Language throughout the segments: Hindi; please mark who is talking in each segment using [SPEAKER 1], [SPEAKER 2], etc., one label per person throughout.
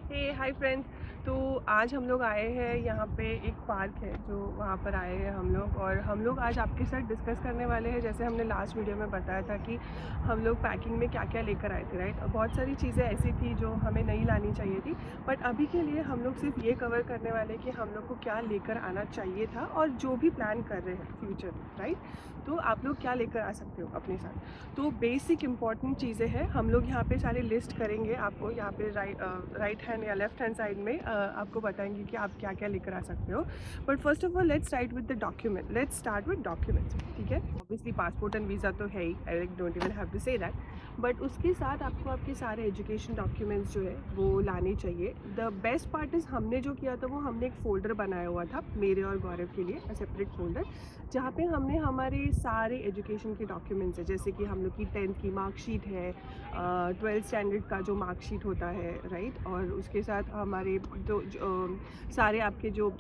[SPEAKER 1] हे हाय फ्रेंड्स। तो आज हम लोग आए हैं यहाँ पे एक पार्क है जो वहाँ पर आए हैं हम लोग आज आपके साथ डिस्कस करने वाले हैं। जैसे हमने लास्ट वीडियो में बताया था कि हम लोग पैकिंग में क्या क्या लेकर आए थे, राइट। बहुत सारी चीज़ें ऐसी थी जो हमें नहीं लानी चाहिए थी, बट अभी के लिए हम लोग सिर्फ ये कवर करने वाले हैं कि हम लोग को क्या लेकर आना चाहिए था और जो भी प्लान कर रहे हैं फ्यूचर में, राइट। तो आप लोग क्या लेकर आ सकते हो अपने साथ। तो बेसिक इंपॉर्टेंट चीज़ें हैं, हम लोग यहाँ पे सारे लिस्ट करेंगे। आपको यहाँ पे राइट हैंड या लेफ्ट हैंड साइड में आपको बताएंगे कि आप क्या क्या लेकर आ सकते हो। But first of all let's start with the document. Let's start with documents, ठीक है। ऑब्वियसली पासपोर्ट एंड वीज़ा तो है ही, I don't even have to say that. But उसके साथ आपको आपके सारे एजुकेशन डॉक्यूमेंट्स जो है वो लाने चाहिए। द बेस्ट पार्ट इज़ हमने जो किया था वो हमने एक फ़ोल्डर बनाया हुआ था मेरे और गौरव के लिए, सेपरेट फ़ोल्डर, जहाँ पे हमने हमारे सारे एजुकेशन के डॉक्यूमेंट्स हैं। जैसे कि हम लोग की 10th की मार्कशीट है, 12th स्टैंडर्ड का जो मार्कशीट होता है, राइट। और उसके साथ हमारे सारे आपके जो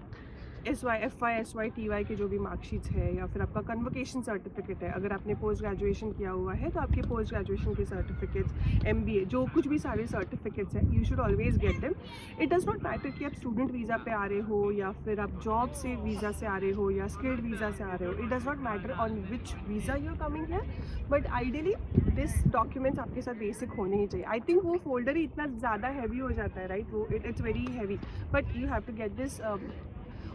[SPEAKER 1] SY, FY, SY, TY के जो भी मार्कशीट्स है, या फिर आपका कन्वोकेशन सर्टिफिकेट है। अगर आपने पोस्ट ग्रेजुएशन किया हुआ है तो आपके पोस्ट ग्रेजुएशन के सर्टिफिकेट्स, MBA, जो कुछ भी सारे सर्टिफिकेट्स हैं, you should always get them. It does not matter कि आप स्टूडेंट वीज़ा पे आ रहे हो या फिर आप जॉब से वीज़ा से आ रहे हो या स्किल्ड वीज़ा से आ रहे हो। It does not matter on which visa you are coming है, बट आइडियली दिस डॉक्यूमेंट्स आपके साथ बेसिक होने ही चाहिए। आई थिंक वो फोल्डर ही इतना ज़्यादा हैवी हो जाता है, राइट। वो it's very heavy, but you have to get this.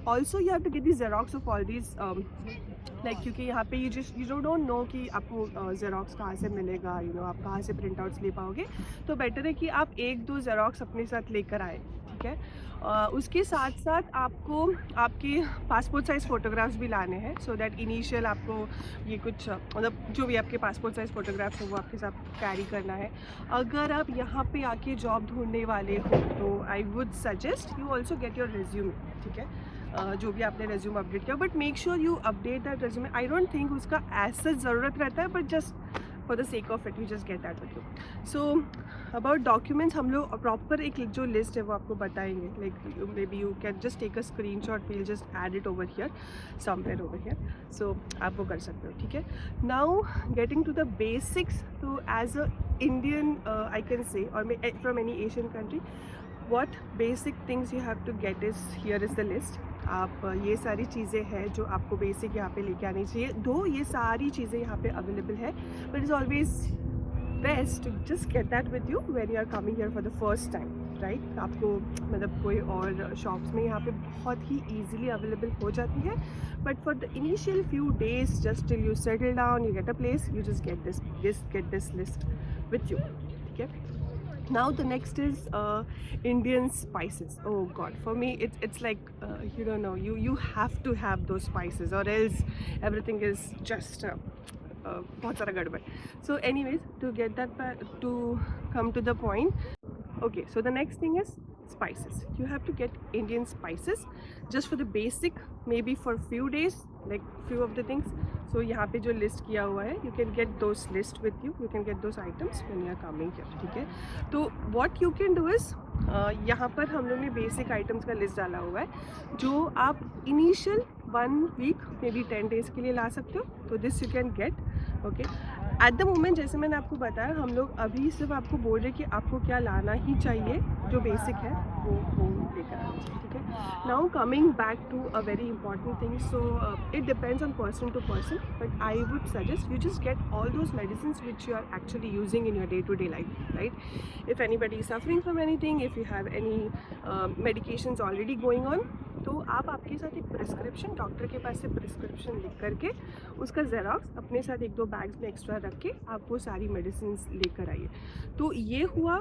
[SPEAKER 1] Also you have to get the xerox of all these, like, क्योंकि यहाँ पे यू डोंट नो कि आपको जेरोक्स कहाँ से मिलेगा, आप कहाँ से प्रिंट आउट्स ले पाओगे। तो बेटर है कि आप एक दो जेरोक्स अपने साथ लेकर आए, ठीक है। उसके साथ साथ आपको आपके पासपोर्ट साइज़ फ़ोटोग्राफ्स भी लाने हैं, सो दैट इनिशियल आपको ये कुछ मतलब जो भी आपके पासपोर्ट साइज़ फ़ोटोग्राफ्स हैं वो आपके साथ कैरी करना है। अगर आप यहाँ पे आके जॉब ढूंढने वाले हो तो आई would suggest you also get your resume, ठीक है। जो भी आपने रेज्यूम अपडेट किया, but make sure you update that resume. I don't think उसका ऐसा ज़रूरत रहता है, but just for the sake of it you just get that with you. So about documents हम लोग प्रॉपर एक जो लिस्ट है वो आपको बताएंगे। Like maybe you can just take a screenshot, will just add it over here, somewhere over here. So आप वो कर सकते हो, ठीक है। Now getting to the basics, तो as a Indian I can say, और from any Asian country, what basic things you have to get is, here is the list। आप ये सारी चीज़ें हैं जो आपको बेसिक यहाँ पे लेके आनी चाहिए। दो ये सारी चीज़ें यहाँ पे अवेलेबल है, but it's always best to just get that with you when you are coming here for the first time, right. आपको मतलब कोई और शॉप्स में यहाँ पे बहुत ही ईजिली अवेलेबल हो जाती है, but for the initial few days, just till you settle down, you get a place, you just get this list with you, ठीक है। Now the next is Indian spices. Oh God, for me it's like you don't know, you have to have those spices, or else everything is just बहुत सारा गड़बड़। So anyways, to get that to come to the point, okay, so the next thing is spices. You have to get Indian spices just for the basic, maybe for few days, like few of the things. So यहाँ पे जो लिस्ट किया हुआ है, you can get those list with you, you can get those items when you are coming here, ठीक है। तो what you can do is, यहाँ पर हम लोग ने बेसिक आइटम्स का लिस्ट डाला हुआ है जो आप initial 1 week may be 10 days के लिए ला सकते हो। तो this you can get, okay. At the moment जैसे मैंने आपको बताया, हम लोग अभी सिर्फ आपको बोल रहे कि आपको क्या लाना ही चाहिए, जो बेसिक है वो लेकर आना चाहिए, ठीक है। Now coming back to a very important thing, so it depends on person to person, but I would suggest you just get all those medicine which you are actually using in your day to day life, right. If anybody is suffering from anything, if you have any medications already going on, तो आप आपके साथ एक प्रिस्क्रिप्शन, डॉक्टर के पास से प्रिस्क्रिप्शन लिख करके उसका जेरोक्स अपने साथ 1-2 बैग्स में एक्स्ट्रा रख के आप वो सारी मेडिसिन लेकर आइए। तो ये हुआ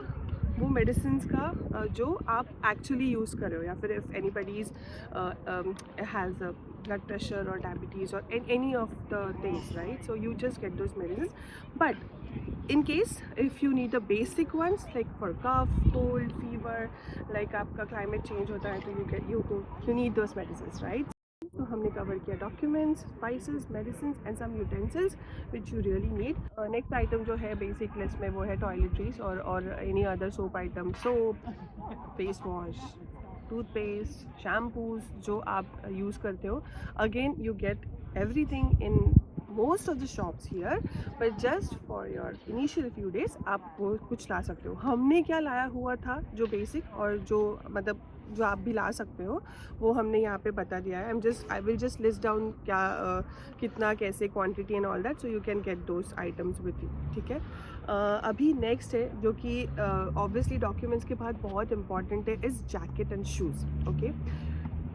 [SPEAKER 1] वो मेडिसिन का जो आप एक्चुअली यूज़ कर रहे हो, या फिर if anybody's has blood pressure और डायबिटीज़ और any of the things, right. So you just get those medicine, but in case if you need the basic ones like for cough, cold, fever, like आपका climate change होता है तो you need those medicines, right। तो हमने कवर किया documents, spices, medicine and some utensils which you really need. Next item जो है बेसिक लिस्ट में वो है टॉयलेटरीज और any other soap item, soap, face wash, toothpaste, shampoos जो आप यूज़ करते हो। Again you get everything in most of the shops here, but just for your initial few days आप वो कुछ ला सकते हो। हमने क्या लाया हुआ था जो बेसिक और जो मतलब जो आप भी ला सकते हो वो हमने यहाँ पे बता दिया है। I will just list down क्या कितना कैसे quantity and all that, so you can get those items with you, ठीक है। अभी नेक्स्ट है जो कि ऑब्वियसली डॉक्यूमेंट्स के बाद बहुत इंपॉर्टेंट है, is jacket and shoes. Okay,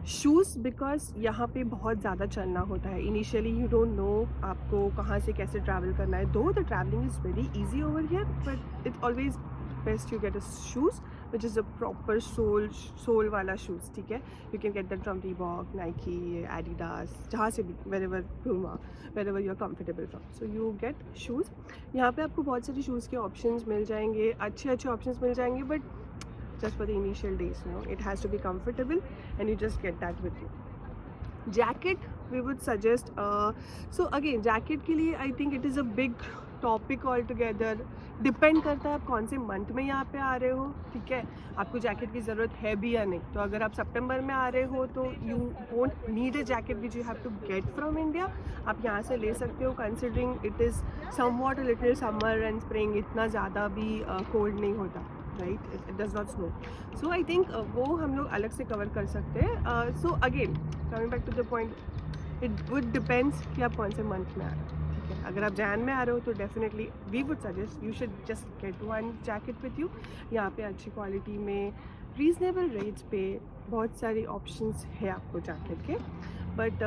[SPEAKER 1] shoes because यहाँ पे बहुत ज़्यादा चलना होता है। इनिशियली यू डोंट नो आपको कहाँ से कैसे ट्रैवल करना है। Though the travelling is very easy over here, but it's always best you get a shoes which is a proper sole वाला शूज़, ठीक है। You can get that from Reebok, Nike, Adidas, जहाँ से भी, wherever Puma, wherever you are comfortable from, so you get shoes. यहाँ पे आपको बहुत सारे शूज़ के ऑप्शंस मिल जाएंगे, अच्छे अच्छे ऑप्शंस मिल जाएंगे, but just for the initial days, you know, it has to be comfortable and you just get that with you. Jacket we would suggest, so again jacket के लिए I think it is a big topic altogether, depend करता है आप कौन से मंथ में यहाँ पे आ रहे हो, ठीक है। आपको जैकेट की ज़रूरत है भी या नहीं। तो अगर आप सितंबर में आ रहे हो तो you won't need a jacket which you have to get from India, आप यहाँ से ले सकते हो, considering it is somewhat a little summer and spring, इतना ज़्यादा भी कोल्ड नहीं होता, right, it does not snow. So I think वो हम लोग अलग से कवर कर सकते हैं। So again coming back to the point, it would depends कि आप कौन से मंथ में आ रहे हो, ठीक है। अगर आप जैन में आ रहे हो तो definitely we would suggest you should just get one jacket with you. यहाँ पे अच्छी क्वालिटी में रीजनेबल रेट्स पे बहुत सारी ऑप्शंस है आपको जैकेट के। But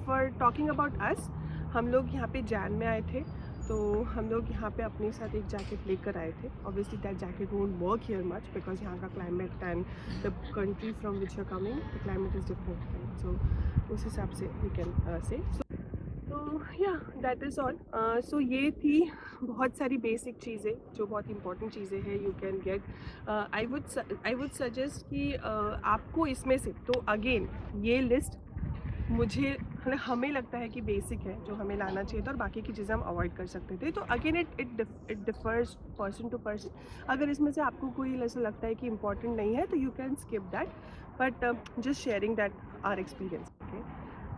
[SPEAKER 1] for talking about us, हम लोग यहाँ पे जैन में आए थे, तो हम लोग यहाँ पे अपने साथ एक जैकेट लेकर आए थे। Obviously that jacket won't work here much because यहाँ का climate and the country from which you are coming, the climate is different, so उस हिसाब से वी कैन से। तो या दैट इज़ ऑल। सो ये थी बहुत सारी बेसिक चीज़ें जो बहुत इंपॉर्टेंट चीज़ें हैं, you can gate. I would suggest कि आपको इसमें से, तो अगेन ये लिस्ट मुझे मतलब हमें लगता है कि बेसिक है जो हमें लाना चाहिए था, और बाकी की चीज़ें हम अवॉइड कर सकते थे। तो again it differs person to person. अगर इसमें से आपको कोई ऐसा लगता है कि इम्पॉर्टेंट नहीं है तो you can skip that, but just sharing that are experience, okay.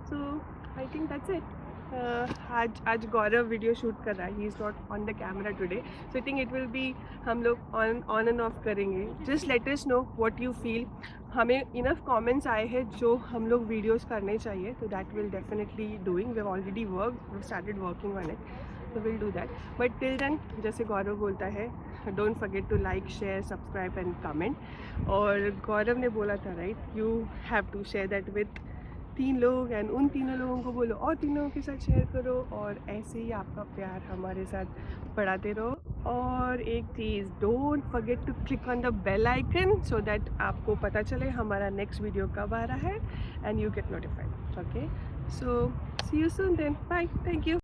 [SPEAKER 1] So I think that's it. आज गौरव वीडियो शूट कर रहा है, he is not on the camera today, so I think it will be हम लोग ऑन एंड ऑफ करेंगे। Just let us know what you feel. हमें इनफ कमेंट्स आए हैं जो हम लोग वीडियोस करने चाहिए, तो that will definitely doing, we have already started working on it, तो will do that. But till then, जैसे गौरव बोलता है, don't forget to like, share, subscribe and comment. और गौरव ने बोला था right, you have to share that with 3 लोग एंड उन तीनों लोगों को बोलो और 3 लोगों के साथ शेयर करो, और ऐसे ही आपका प्यार हमारे साथ बढ़ाते रहो। और एक चीज़, don't forget to click on the bell icon so that आपको पता चले हमारा नेक्स्ट वीडियो कब आ रहा है and you get notified, okay. So see you soon then, bye, thank you.